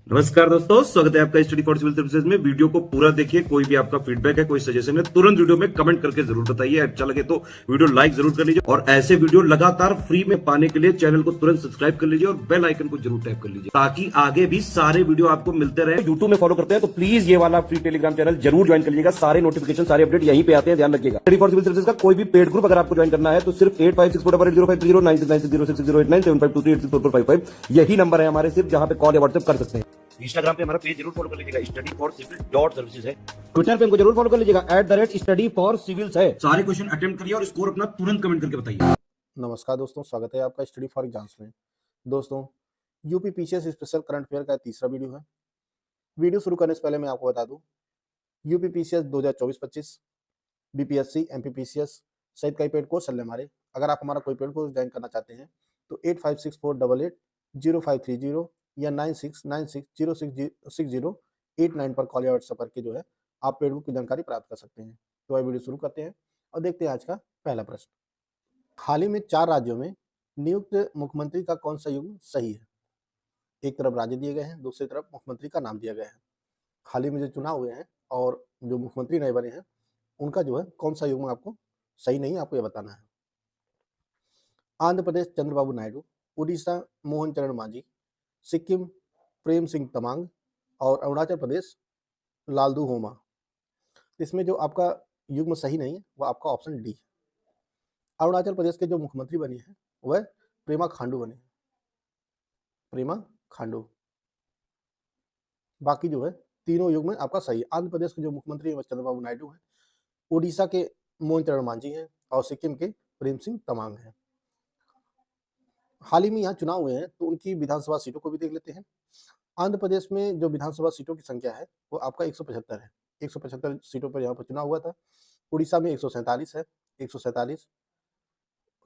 नमस्कार दोस्तों, स्वागत है आपका स्टडी फॉर सिविल सर्विसेज में। वीडियो को पूरा देखिए। कोई भी आपका फीडबैक है, कोई सजेशन है, तुरंत वीडियो में कमेंट करके जरूर बताइए। अच्छा लगे तो वीडियो लाइक जरूर कर लीजिए और ऐसे वीडियो लगातार फ्री में पाने के लिए चैनल को तुरंत सब्सक्राइब कर लीजिए और बेल आइकन को जरूर टैप कर लीजिए ताकि आगे भी सारे वीडियो आपको मिलते रहे। यूट्यूब में फॉलो करते हैं तो प्लीज ये वाला फ्री टेलीग्राम चैनल जरूर ज्वाइन कर लीजिएगा। सारे नोटिफिकेशन, सारे अपडेट यहीं पे आते हैं, ध्यान रखिएगा। स्टडी फॉर सिविल सर्विसेज का कोई भी पेड ग्रुप अगर आपको ज्वाइन करना है तो सिर्फ 856400560609697523864455 यही नंबर है हमारे, सिर्फ जहां पे कॉल या व्हाट्सएप कर सकते हैं। इंस्टाग्राम पे हमारा पेज जरूर फॉलो कर लीजिएगा, study for civil dot services है। ट्विटर पे हमको जरूर फॉलो कर लीजिएगा, @स्टडी फॉर सिविल्स है। सारे क्वेश्चन अटेम्प्ट करिए और स्कोर अपना तुरंत कमेंट करके बताइए। नमस्कार दोस्तों, स्वागत है आपका स्टडी फॉर एग्जाम्स में। दोस्तों, UP PCS special current affair का तीसरा वीडियो है। वीडियो शुरू करने से पहले मैं आपको बता दूं, यूपी पीसीएस 2024-25, बीपीएससी, एमपीपीसीएस सहित कई पेड कोर्स चल रहे हैं हमारे। अगर आप हमारा कोई पेड कोर्स ज्वाइन करना चाहते हैं तो 8564880530 या 9696066089 पर कॉल या व्हाट्सएप करके जो है आप पेड बुक की जानकारी प्राप्त कर सकते हैं। तो वह वीडियो शुरू करते हैं और देखते हैं आज का पहला प्रश्न। हाल ही में 4 राज्यों में नियुक्त मुख्यमंत्री का कौन सा युग्म सही है? एक तरफ राज्य दिए गए हैं, दूसरी तरफ मुख्यमंत्री का नाम दिया गया है। हाल ही में जो चुनाव हुए हैं और जो मुख्यमंत्री नए बने हैं उनका जो है कौन सा युग्म आपको सही नहीं, आपको यह बताना है। आंध्र प्रदेश चंद्रबाबू नायडू, उड़ीसा मोहन चरण मांझी, सिक्किम प्रेम सिंह तमांग और अरुणाचल प्रदेश लालदू होमा। इसमें जो आपका युग्म सही नहीं है वह आपका ऑप्शन डी है। अरुणाचल प्रदेश के जो मुख्यमंत्री बनी है वह प्रेमा खांडू बनी है, प्रेमा खांडू। बाकी जो है तीनों युग में आपका सही है। आंध्र प्रदेश के जो मुख्यमंत्री है वह चंद्रबाबू नायडू है, उड़ीसा के मोहन चरण मांझी हैं और सिक्किम के प्रेम सिंह तमांग हैं। हाल ही में यहाँ चुनाव हुए हैं तो उनकी विधानसभा सीटों को भी देख लेते हैं। आंध्र प्रदेश में जो विधानसभा सीटों की संख्या है वो आपका 175 है। 175 सीटों पर यहाँ पर चुनाव हुआ था। उड़ीसा में 147 है, 147।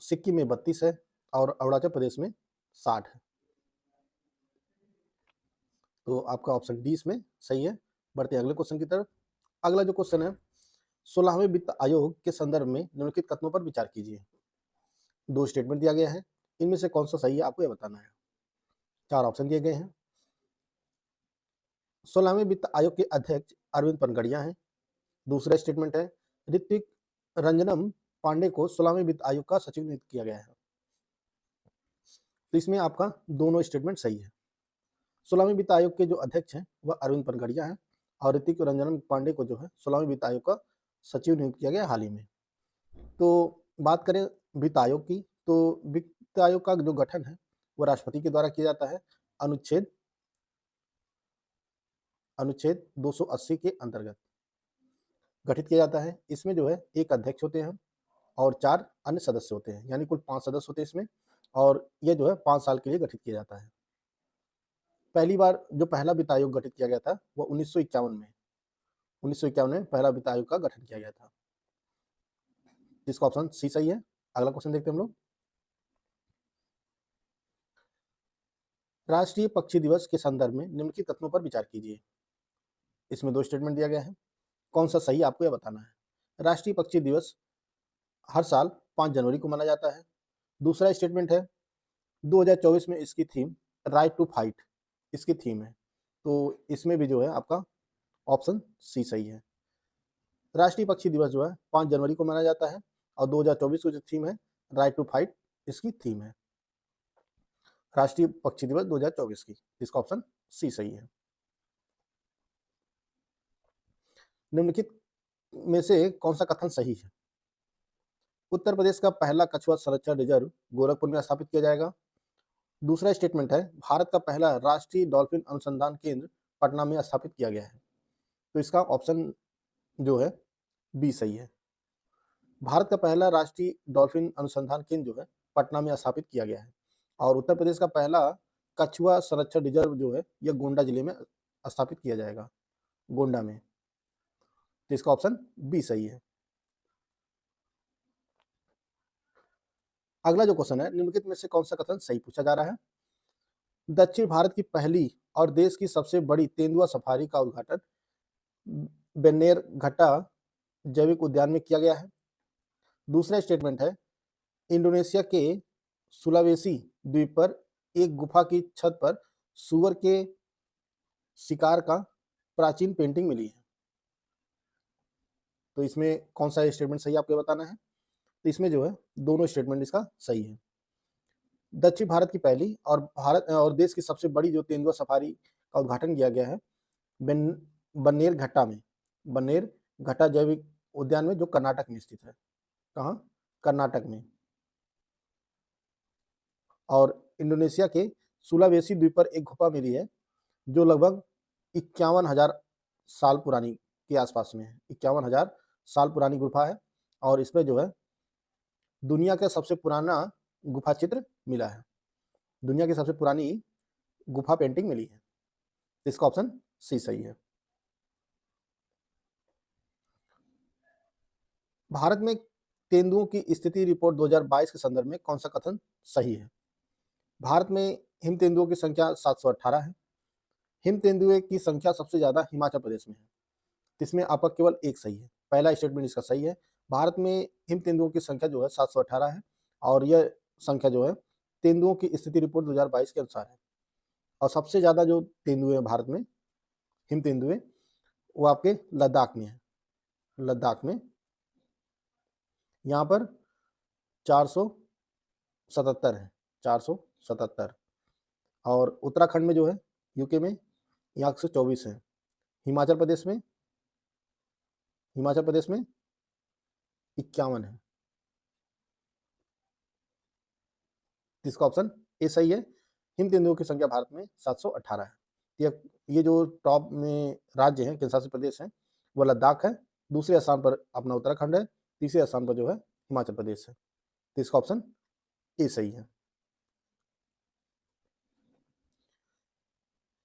सिक्किम में 32 है और अरुणाचल प्रदेश में 60 है। तो आपका ऑप्शन डी इसमें सही है। बढ़ते हैं अगले क्वेश्चन की तरफ। अगला जो क्वेश्चन है, 16वें वित्त आयोग के संदर्भ में निम्नलिखित कथनों पर विचार कीजिए। 2 स्टेटमेंट दिया गया है, इनमें से कौन सा सही है आपको यह बताना है। 4 ऑप्शन दिए गए हैं। 16वें वित्त आयोग के अध्यक्ष अरविंद पनगड़िया हैं। दूसरा स्टेटमेंट है, ऋत्विक रंजनम पांडे को 16वें वित्त आयोग का सचिव नियुक्त किया गया है। तो इसमें आपका दोनों स्टेटमेंट सही है। 16वें वित्त आयोग के जो अध्यक्ष हैं वह अरविंद पनगड़िया हैं और ऋतिक रंजन पांडे को जो है 16वें वित्त आयोग का सचिव नियुक्त किया गया हाल ही में। तो बात करें वित्त आयोग की, तो वित्त आयोग का जो गठन है वह राष्ट्रपति के द्वारा किया जाता है, अनुच्छेद 280 के अंतर्गत गठित किया जाता है। इसमें जो है एक अध्यक्ष होते हैं और 4 अन्य सदस्य होते हैं, यानी कुल 5 सदस्य होते हैं इसमें, और यह जो है 5 साल के लिए गठित किया जाता है। पहली बार जो पहला वित्त आयोग गठित किया गया था वह 1951 में पहला वित्त आयोग का गठन किया गया था। जिसका ऑप्शन सी सही है। अगला क्वेश्चन देखते हैं हम लोग। राष्ट्रीय पक्षी दिवस के संदर्भ में निम्नलिखित कथनों पर विचार कीजिए। इसमें 2 स्टेटमेंट दिया गया है, कौन सा सही आपको यह बताना है। राष्ट्रीय पक्षी दिवस हर साल 5 जनवरी को मनाया जाता है। दूसरा स्टेटमेंट है, 2024 में इसकी थीम राइट टू फाइट इसकी थीम है। तो इसमें भी जो है आपका ऑप्शन सी सही है। राष्ट्रीय पक्षी दिवस जो है 5 जनवरी को मनाया जाता है और 2024 को जो थीम है राइट टू फाइट इसकी थीम है। राष्ट्रीय पक्षी दिवस 2024 की, इसका ऑप्शन सी सही है। निम्नलिखित में से कौन सा कथन सही है। उत्तर प्रदेश का पहला कछुआ संरक्षण रिजर्व गोरखपुर में स्थापित किया जाएगा। दूसरा स्टेटमेंट है, भारत का पहला राष्ट्रीय डॉल्फिन अनुसंधान केंद्र पटना में स्थापित किया गया है। तो इसका ऑप्शन जो है बी सही है। भारत का पहला राष्ट्रीय डॉल्फिन अनुसंधान केंद्र जो है पटना में स्थापित किया गया है और उत्तर प्रदेश का पहला कछुआ संरक्षण रिजर्व जो है यह गोंडा जिले में स्थापित किया जाएगा, गोंडा में। तो इसका ऑप्शन बी सही है। अगला जो क्वेश्चन है, निम्नलिखित में से कौन सा कथन सही पूछा जा रहा है। दक्षिण भारत की पहली और देश की सबसे बड़ी तेंदुआ सफारी का उद्घाटन बेन्नेरघट्टा जैविक उद्यान में किया गया है। दूसरा स्टेटमेंट है, इंडोनेशिया के सुलावेसी द्वीप पर एक गुफा की छत पर सुअर के शिकार का प्राचीन पेंटिंग मिली है। तो इसमें कौन सा स्टेटमेंट सही आपको बताना है। तो इसमें जो है दोनों स्टेटमेंट इसका सही है। दक्षिण भारत की पहली और भारत और देश की सबसे बड़ी जो तेंदुआ सफारी का उद्घाटन किया गया है बन्नेर घट्टा में, बन्नेर घट्टा जैविक उद्यान में, जो कर्नाटक में स्थित है। कहाँ? कर्नाटक में। और इंडोनेशिया के सुलावेसी द्वीप पर एक गुफा मिली है जो लगभग 51,000 साल पुरानी के आसपास में है। 51,000 साल पुरानी गुफा है और इसमें जो है दुनिया का सबसे पुराना गुफा चित्र मिला है। दुनिया की सबसे पुरानी गुफा पेंटिंग मिली है। इसका ऑप्शन सी सही है। भारत में तेंदुओं की स्थिति रिपोर्ट 2022 के संदर्भ में कौन सा कथन सही है। भारत में हिम तेंदुओं की संख्या 718 है। हिम तेंदुए की संख्या सबसे ज्यादा हिमाचल प्रदेश में है। इसमें आपका केवल एक सही है। पहला स्टेटमेंट इसका सही है। भारत में हिम तेंदुओं की संख्या जो है 718 है और यह संख्या जो है तेंदुओं की स्थिति रिपोर्ट 2022 के अनुसार है। और सबसे ज्यादा जो तेंदुए हैं भारत में, हिम तेंदुए, वो आपके लद्दाख में है। लद्दाख में यहाँ पर 477 है, 477। और उत्तराखंड में जो है यूके में यहाँ 124 है। हिमाचल प्रदेश में 51 है। इसका ऑप्शन ए सही है। हिम तेंदुओं की संख्या भारत में 718 है। ये जो टॉप में राज्य हैं, केंद्र शासित प्रदेश हैं, वो लद्दाख है। दूसरे स्थान पर अपना उत्तराखंड है। तीसरे स्थान पर जो है हिमाचल प्रदेश है। तो इसका ऑप्शन ए सही है।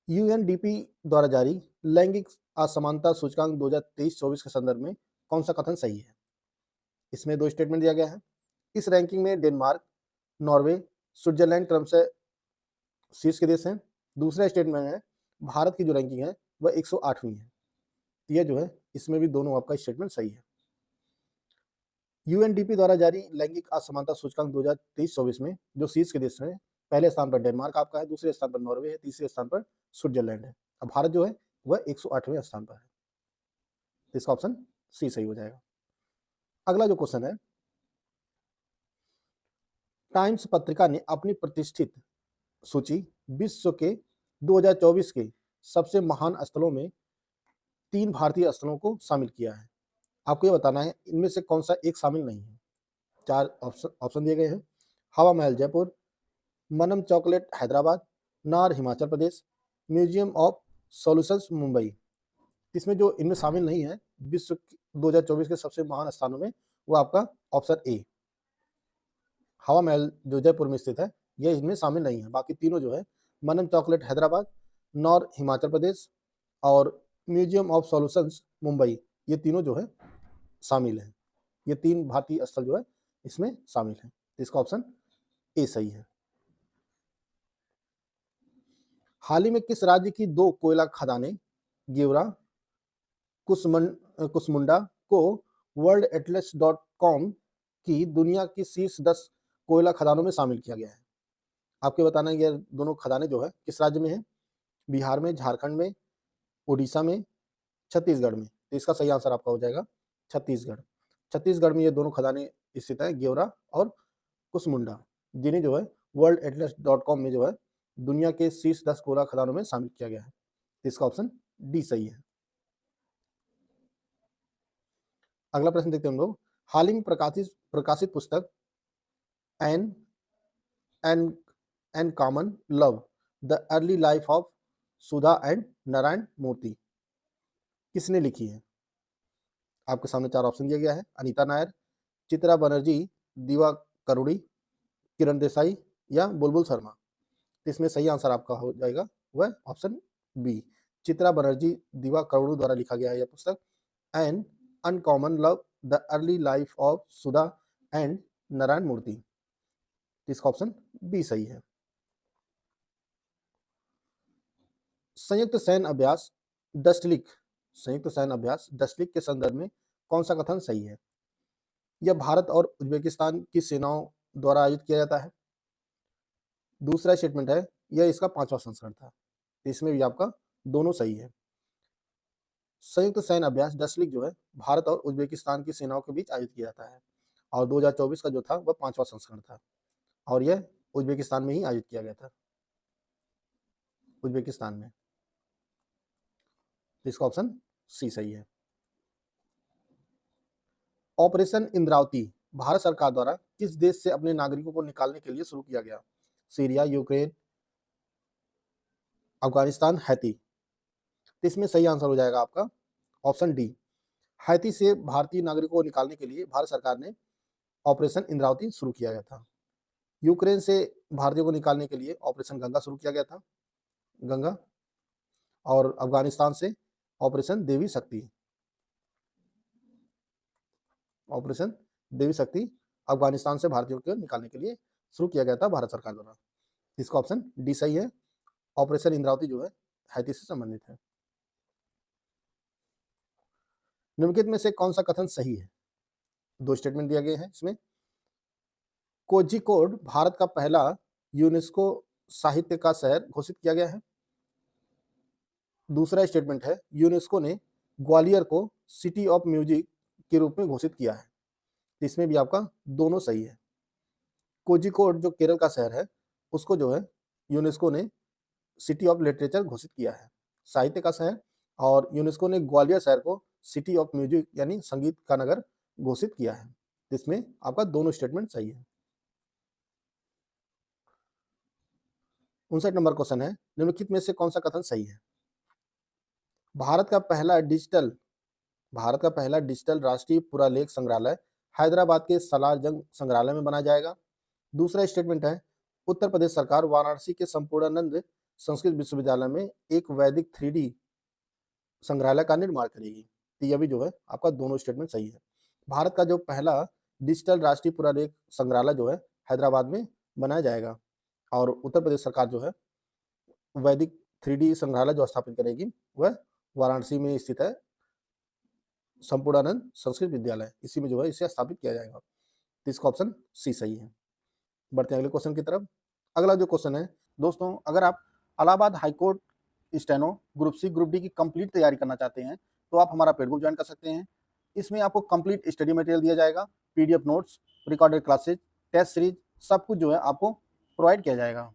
यूएनडीपी द्वारा जारी लैंगिक असमानता सूचकांक 2023-24 के संदर्भ में कौन सा कथन सही है। इसमें दो स्टेटमेंट दिया गया है। इस रैंकिंग में डेनमार्क, नॉर्वे, स्विट्जरलैंड क्रमशः शीर्ष के देश हैं। दूसरा स्टेटमेंट है भारत की जो रैंकिंग है वह 108वीं है। यह जो है इसमें भी दोनों आपका स्टेटमेंट सही है। यूएनडीपी द्वारा जारी लैंगिक असमानता सूचकांक 2023-24 में जो शीर्ष के देश हैं, पहले स्थान पर डेनमार्क आपका है, दूसरे स्थान पर नॉर्वे है, तीसरे स्थान पर स्विट्जरलैंड है। अब भारत जो है वह 108वें स्थान पर है। इसका ऑप्शन सी सही हो जाएगा। अगला जो क्वेश्चन है, टाइम्स पत्रिका ने अपनी प्रतिष्ठित सूची विश्व के 2024 के सबसे महान स्थलों में 3 भारतीय स्थलों को शामिल किया है। आपको ये बताना है इनमें से कौन सा एक शामिल नहीं है। 4 ऑप्शन दिए गए हैं। हवा महल जयपुर, मनम चॉकलेट हैदराबाद, नार Himachal Pradesh, museum of solutions Mumbai. इसमें जो इनमें शामिल नहीं है विश्व 2024 के सबसे महान स्थानों में, वो आपका ऑप्शन ए हवा महल जो जयपुर में स्थित है, यह इनमें शामिल नहीं है। बाकी तीनों जो है मनम चॉकलेट हैदराबाद, नॉर हिमाचल प्रदेश और म्यूजियम ऑफ सॉल्यूशंस मुंबई, ये तीनों जो है शामिल हैं। ये 3 भारतीय स्थल जो है इसमें शामिल हैं। इसका ऑप्शन ए सही है। हाल ही में किस राज्य की 2 कोयला खदानें गेवरा कुसमुंडा को worldatlas.com की दुनिया की शीर्ष 10 कोयला खदानों में शामिल किया गया है। आपको बताना है ये दोनों खदानें जो है किस राज्य में है। बिहार में, झारखंड में, उड़ीसा में, छत्तीसगढ़ में। तो इसका सही आंसर आपका हो जाएगा छत्तीसगढ़। छत्तीसगढ़ में ये दोनों खदानें स्थित है, गेवरा और कुसमुंडा, जिन्हें जो है worldatlas.com में जो है दुनिया के शीर्ष 10 कोयला खदानों में शामिल किया गया है। इसका ऑप्शन डी सही है। अगला प्रश्न देखते हैं हम लोग। हाल ही में प्रकाशित पुस्तक an an an common love the early life of Sudha and Narayana Murthy किसने लिखी है। आपके सामने 4 ऑप्शन दिया गया है। अनीता नायर, चित्रा बनर्जी, दीवा करुड़ी, किरण देसाई या बुलबुल शर्मा। इसमें सही आंसर आपका हो जाएगा वह ऑप्शन बी, चित्रा बनर्जी दीवा करुड़ी द्वारा लिखा गया है यह पुस्तक an uncommon love the early life of Sudha and Narayana Murthy. इसका ऑप्शन बी सही है। संयुक्त सैन्य अभ्यास डस्टलिक के संदर्भ में कौन सा कथन सही है। यह भारत और उज्बेकिस्तान की सेनाओं द्वारा आयोजित किया जाता है। दूसरा स्टेटमेंट है यह इसका 5वां संस्करण था। इसमें भी आपका दोनों सही है। संयुक्त सैन्य अभ्यास डसलिक जो है भारत और उज्बेकिस्तान की सेनाओं के बीच आयोजित किया जाता है और 2024 का जो था वह 5वां संस्करण था और यह उज्बेकिस्तान में ही आयोजित किया गया था, उज्बेकिस्तान में। तो इसका ऑप्शन सी सही है। ऑपरेशन इंद्रावती भारत सरकार द्वारा किस देश से अपने नागरिकों को निकालने के लिए शुरू किया गया? Syria, Ukraine, Afghanistan, Haiti. तो इसमें सही आंसर हो जाएगा आपका ऑप्शन डी। हैती से भारतीय नागरिकों को निकालने के लिए भारत सरकार ने ऑपरेशन इंद्रावती शुरू किया गया था। यूक्रेन से भारतीयों को निकालने के लिए ऑपरेशन गंगा शुरू किया गया था, गंगा। और अफगानिस्तान से ऑपरेशन देवी शक्ति, ऑपरेशन देवी शक्ति अफगानिस्तान से भारतीयों को निकालने के लिए शुरू किया गया था भारत सरकार द्वारा। इसका ऑप्शन डी सही है। ऑपरेशन इंद्रावती जो है हैती से संबंधित है। निम्नलिखित में से कौन सा कथन सही है? दो स्टेटमेंट दिए गए हैं इसमें। कोझिकोड भारत का पहला यूनेस्को साहित्य का शहर घोषित किया गया है। दूसरा स्टेटमेंट है यूनेस्को ने ग्वालियर को सिटी ऑफ म्यूजिक के रूप में घोषित किया है। इसमें भी आपका दोनों सही है। कोझिकोड जो केरल का शहर है उसको जो है यूनेस्को ने सिटी ऑफ लिटरेचर घोषित किया है, साहित्य का शहर। और यूनेस्को ने ग्वालियर शहर को सिटी ऑफ म्यूजिक यानी संगीत का नगर घोषित किया है। इसमें आपका दोनों स्टेटमेंट सही है। 59 नंबर क्वेश्चन है निम्नलिखित में से कौन सा कथन सही है? भारत का पहला डिजिटल राष्ट्रीय पुरालेख संग्रहालय हैदराबाद के सलारजंग संग्रहालय में बनाया जाएगा। दूसरा स्टेटमेंट है उत्तर प्रदेश सरकार वाराणसी के संपूर्णानंद संस्कृत विश्वविद्यालय में एक वैदिक 3D संग्रहालय का निर्माण करेगी। तो यह भी जो है आपका दोनों स्टेटमेंट सही है। भारत का जो पहला डिजिटल राष्ट्रीय पुरालेख संग्रहालय जो है हैदराबाद में बनाया जाएगा और उत्तर प्रदेश सरकार जो है वैदिक 3D संग्रहालय जो स्थापित करेगी वह वाराणसी में स्थित है, संपूर्णानंद संस्कृत विद्यालय, इसी में जो है इसे स्थापित किया जाएगा। तो इसका ऑप्शन सी सही है। बढ़ते हैं अगले क्वेश्चन की तरफ। अगला जो क्वेश्चन है दोस्तों, अगर आप Allahabad high court steno group C group D की कंप्लीट तैयारी करना चाहते हैं तो आप हमारा पेड ग्रुप ज्वाइन कर सकते हैं। इसमें आपको कंप्लीट स्टडी मटेरियल दिया जाएगा, PDF notes, recorded classes, test series, सब कुछ जो है आपको प्रोवाइड किया जाएगा।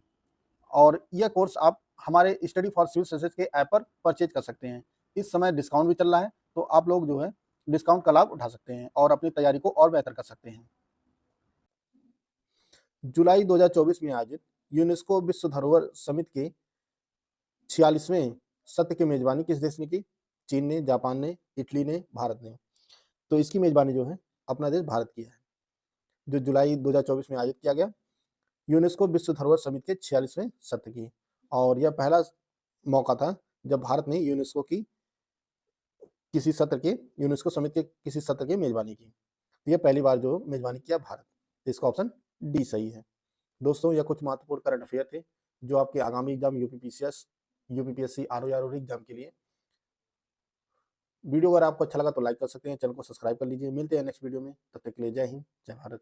और यह कोर्स आप हमारे स्टडी फॉर सिविल सर्विसेज के ऐप पर परचेज कर सकते हैं। इस समय डिस्काउंट भी चल रहा है तो आप लोग जो है डिस्काउंट का लाभ उठा सकते हैं और अपनी तैयारी को और बेहतर कर सकते हैं। जुलाई 2024 में आयोजित यूनेस्को विश्व धरोहर समिति के 46वें सत्र की मेजबानी किस देश ने की? चीन ने, जापान ने, इटली ने, भारत ने। तो इसकी मेजबानी जो है अपना देश भारत की है, जो जुलाई 2024 में आयोजित किया गया यूनेस्को विश्व धरोहर समिति के 46वें सत्र की। और यह पहला मौका था जब भारत ने यूनेस्को समिति के किसी सत्र की मेजबानी की। यह पहली बार जो मेजबानी किया भारत। तो इसका ऑप्शन डी सही है। दोस्तों यह कुछ महत्वपूर्ण करंट अफेयर थे जो आपके आगामी एग्जाम यूपीपीएससी आरओआर एग्जाम के लिए। वीडियो अगर आपको अच्छा लगा तो लाइक कर सकते हैं, चैनल को सब्सक्राइब कर लीजिए। मिलते हैं नेक्स्ट वीडियो में, तब तक के लिए जय हिंद, जय भारत।